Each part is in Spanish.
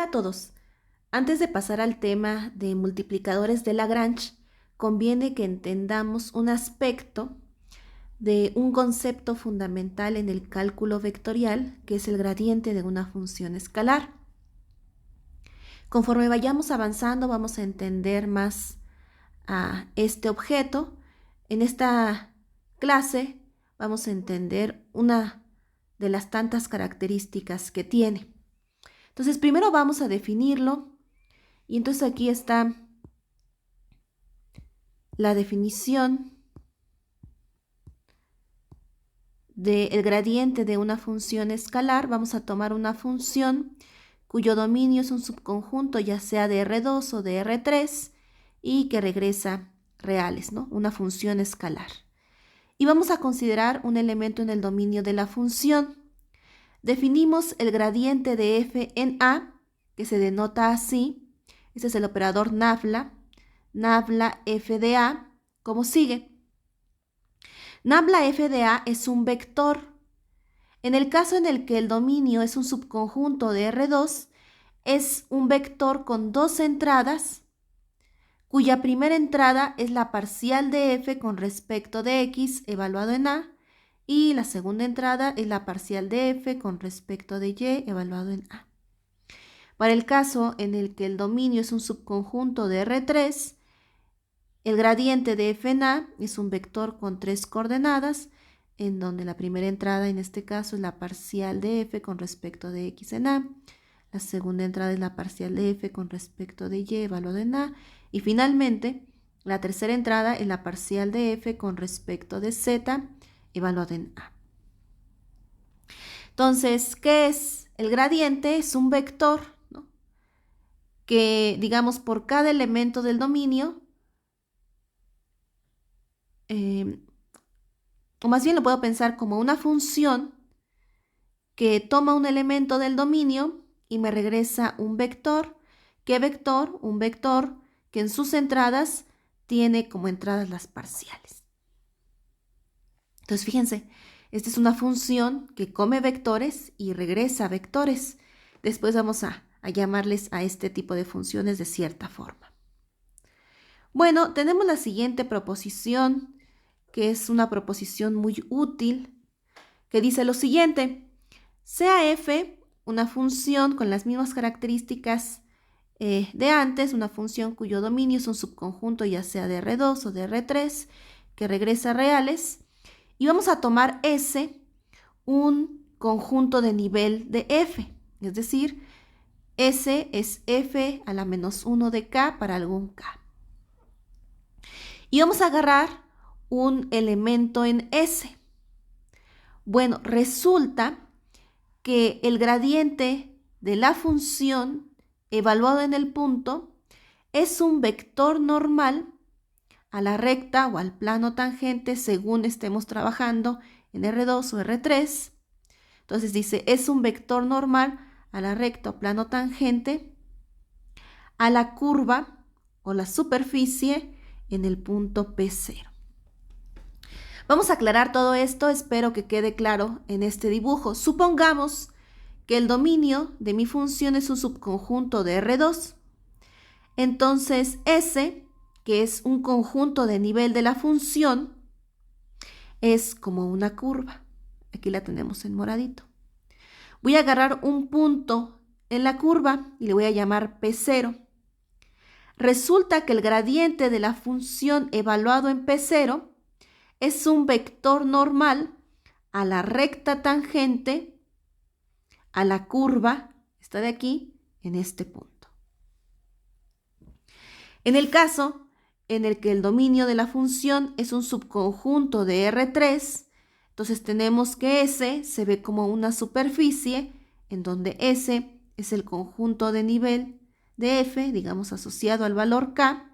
a todos. Antes de pasar al tema de multiplicadores de Lagrange, conviene que entendamos un aspecto de un concepto fundamental en el cálculo vectorial, que es el gradiente de una función escalar. Conforme vayamos avanzando, vamos a entender más a este objeto. En esta clase vamos a entender una de las tantas características que tiene. Entonces, primero vamos a definirlo. Y entonces aquí está la definición del gradiente de una función escalar. Vamos a tomar una función cuyo dominio es un subconjunto ya sea de R2 o de R3 y que regresa reales, ¿no? Una función escalar. Y vamos a considerar un elemento en el dominio de la función. Definimos el gradiente de f en A, que se denota así. Este es el operador nabla. Nabla f de A, como sigue. Nabla f de A es un vector. En el caso en el que el dominio es un subconjunto de R2, es un vector con dos entradas, cuya primera entrada es la parcial de f con respecto de x evaluado en A, y la segunda entrada es la parcial de f con respecto de y evaluado en A. Para el caso en el que el dominio es un subconjunto de R3, el gradiente de f en A es un vector con tres coordenadas, en donde la primera entrada en este caso es la parcial de f con respecto de x en A, la segunda entrada es la parcial de f con respecto de y evaluado en A, y finalmente la tercera entrada es la parcial de f con respecto de z evaluado en A. Entonces, ¿qué es? El gradiente es un vector, ¿no? Que, digamos, por cada elemento del dominio, o más bien lo puedo pensar como una función que toma un elemento del dominio y me regresa un vector. ¿Qué vector? Un vector que en sus entradas tiene como entradas las parciales. Entonces, fíjense, esta es una función que come vectores y regresa vectores. Después vamos a llamarles a este tipo de funciones de cierta forma. Bueno, tenemos la siguiente proposición, que es una proposición muy útil, que dice lo siguiente: sea f una función con las mismas características de antes, una función cuyo dominio es un subconjunto ya sea de R2 o de R3, que regresa reales, y vamos a tomar S un conjunto de nivel de f, es decir, S es f a la menos 1 de k para algún k. Y vamos a agarrar un elemento en S. Bueno, resulta que el gradiente de la función evaluado en el punto es un vector normal a la recta o al plano tangente según estemos trabajando en R2 o R3. Entonces dice, es un vector normal a la recta o plano tangente a la curva o la superficie en el punto P0. Vamos a aclarar todo esto, espero que quede claro en este dibujo. Supongamos que el dominio de mi función es un subconjunto de R2. Entonces S, que es un conjunto de nivel de la función, es como una curva. Aquí la tenemos en moradito. Voy a agarrar un punto en la curva y le voy a llamar P0. Resulta que el gradiente de la función evaluado en P0 es un vector normal a la recta tangente a la curva, está de aquí, en este punto. En el caso en el que el dominio de la función es un subconjunto de R3, entonces tenemos que S se ve como una superficie en donde S es el conjunto de nivel de f, digamos asociado al valor k.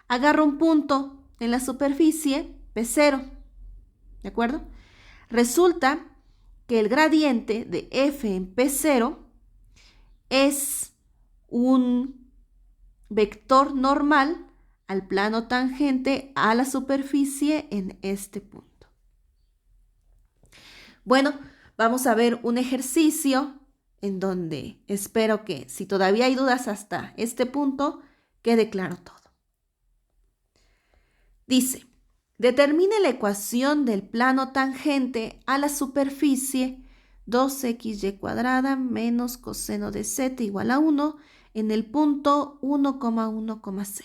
Agarro un punto en la superficie P0, ¿de acuerdo? Resulta que el gradiente de f en P0 es un vector normal al plano tangente a la superficie en este punto. Bueno, vamos a ver un ejercicio en donde espero que, si todavía hay dudas hasta este punto, quede claro todo. Dice, determine la ecuación del plano tangente a la superficie 2xy² menos coseno de z igual a 1 en el punto 1,1,0.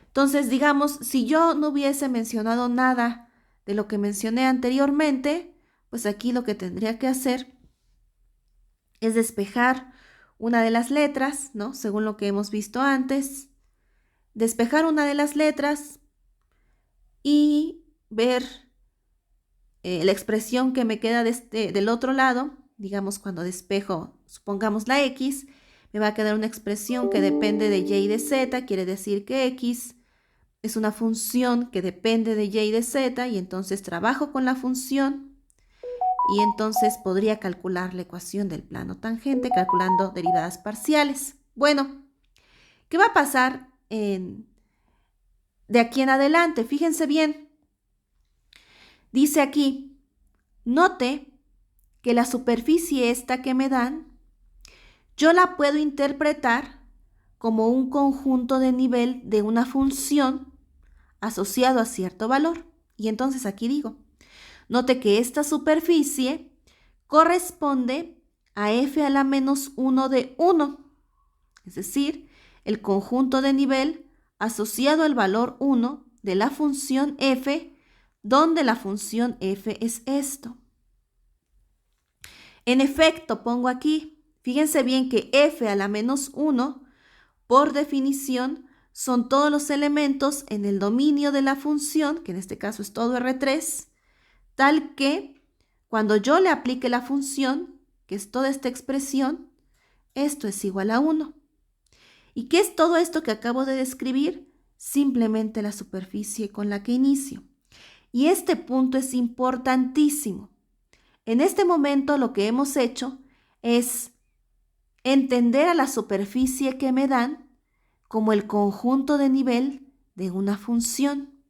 Entonces, digamos, si yo no hubiese mencionado nada de lo que mencioné anteriormente, pues aquí lo que tendría que hacer es despejar una de las letras, ¿no? Según lo que hemos visto antes, despejar una de las letras y ver la expresión que me queda del otro lado. Digamos, cuando despejo, supongamos la x, me va a quedar una expresión que depende de y y de z, quiere decir que x es una función que depende de y y de z, y entonces trabajo con la función y entonces podría calcular la ecuación del plano tangente calculando derivadas parciales. Bueno, ¿qué va a pasar de aquí en adelante? Fíjense bien. Dice aquí, note que la superficie esta que me dan, yo la puedo interpretar como un conjunto de nivel de una función asociado a cierto valor. Y entonces aquí digo, note que esta superficie corresponde a f a la menos 1 de 1, es decir, el conjunto de nivel asociado al valor 1 de la función f, donde la función f es esto. En efecto, pongo aquí, fíjense bien que f a la menos 1, por definición, son todos los elementos en el dominio de la función, que en este caso es todo R3, tal que cuando yo le aplique la función, que es toda esta expresión, esto es igual a 1. ¿Y qué es todo esto que acabo de describir? Simplemente la superficie con la que inicio. Y este punto es importantísimo. En este momento lo que hemos hecho es entender a la superficie que me dan como el conjunto de nivel de una función.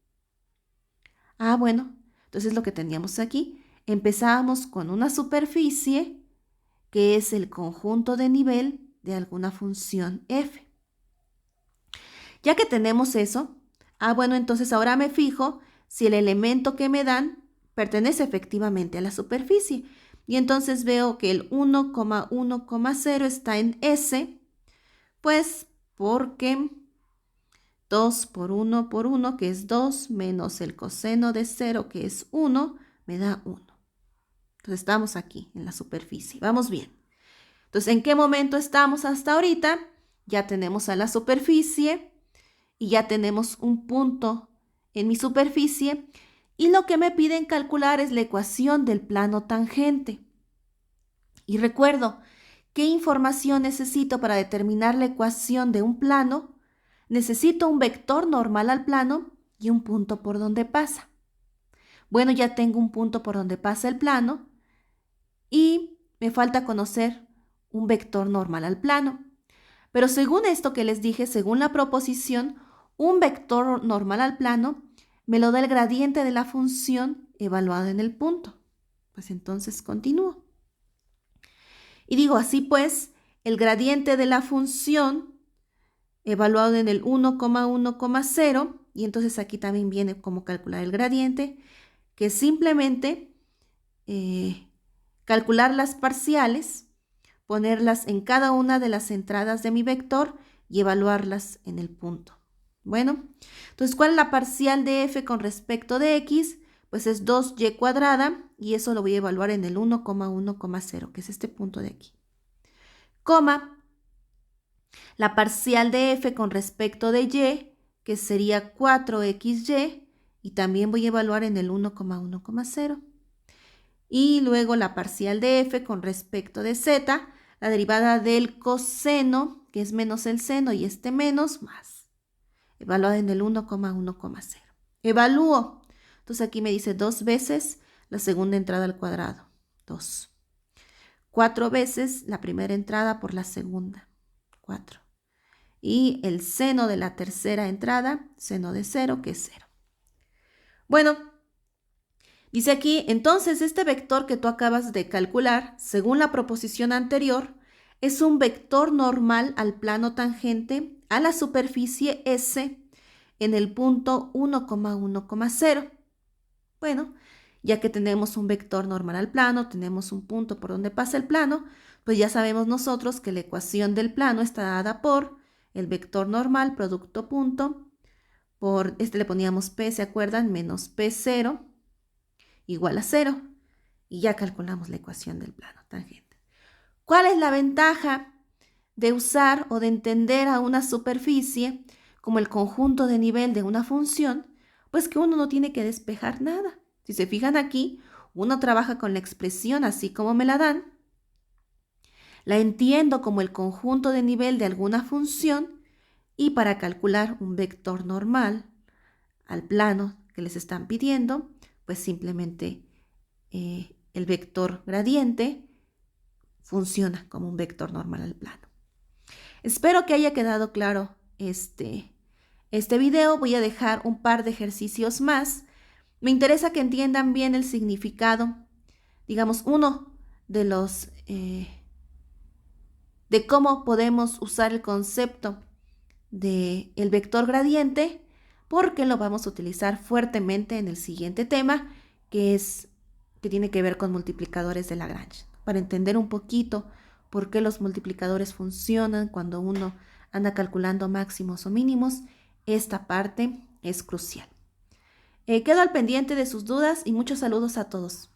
Bueno, entonces lo que teníamos aquí, empezábamos con una superficie que es el conjunto de nivel de alguna función f. Ya que tenemos eso, bueno, entonces ahora me fijo si el elemento que me dan pertenece efectivamente a la superficie. Y entonces veo que el 1,1,0 está en S, pues porque 2 por 1 por 1, que es 2, menos el coseno de 0, que es 1, me da 1. Entonces estamos aquí en la superficie. Vamos bien. Entonces, ¿en qué momento estamos hasta ahorita? Ya tenemos a la superficie y ya tenemos un punto en mi superficie. Y lo que me piden calcular es la ecuación del plano tangente. Y recuerdo, ¿qué información necesito para determinar la ecuación de un plano? Necesito un vector normal al plano y un punto por donde pasa. Bueno, ya tengo un punto por donde pasa el plano y me falta conocer un vector normal al plano. Pero según esto que les dije, según la proposición, un vector normal al plano me lo da el gradiente de la función evaluado en el punto. Pues entonces continúo. Y digo, así pues, el gradiente de la función evaluado en el 1,1,0, y entonces aquí también viene cómo calcular el gradiente, que es simplemente calcular las parciales, ponerlas en cada una de las entradas de mi vector y evaluarlas en el punto. Bueno, entonces, ¿cuál es la parcial de f con respecto de x? Pues es 2y² y eso lo voy a evaluar en el 1,1,0, que es este punto de aquí. Coma, la parcial de f con respecto de y, que sería 4xy, y también voy a evaluar en el 1,1,0. Y luego la parcial de f con respecto de z, la derivada del coseno, que es menos el seno y este menos, más, evaluada en el 1,1,0. Evalúo. Entonces aquí me dice 2 veces la segunda entrada al cuadrado. 2. 4 veces la primera entrada por la segunda. 4. Y el seno de la tercera entrada, seno de 0, que es 0. Bueno, Dice aquí, entonces este vector que tú acabas de calcular, según la proposición anterior, es un vector normal al plano tangente a la superficie S en el punto 1,1,0. Bueno, ya que tenemos un vector normal al plano, tenemos un punto por donde pasa el plano, pues ya sabemos nosotros que la ecuación del plano está dada por el vector normal, producto punto, por este le poníamos P, ¿se acuerdan? Menos P0 igual a 0. Y ya calculamos la ecuación del plano tangente. ¿Cuál es la ventaja de usar o de entender a una superficie como el conjunto de nivel de una función? Pues que uno no tiene que despejar nada. Si se fijan aquí, uno trabaja con la expresión así como me la dan, la entiendo como el conjunto de nivel de alguna función y para calcular un vector normal al plano que les están pidiendo, pues simplemente el vector gradiente funciona como un vector normal al plano. Espero que haya quedado claro este video. Voy a dejar un par de ejercicios más. Me interesa que entiendan bien el significado, digamos, uno de los de cómo podemos usar el concepto del vector gradiente, porque lo vamos a utilizar fuertemente en el siguiente tema, que tiene que ver con multiplicadores de Lagrange, para entender un poquito por qué los multiplicadores funcionan cuando uno anda calculando máximos o mínimos. Esta parte es crucial. Quedo al pendiente de sus dudas y muchos saludos a todos.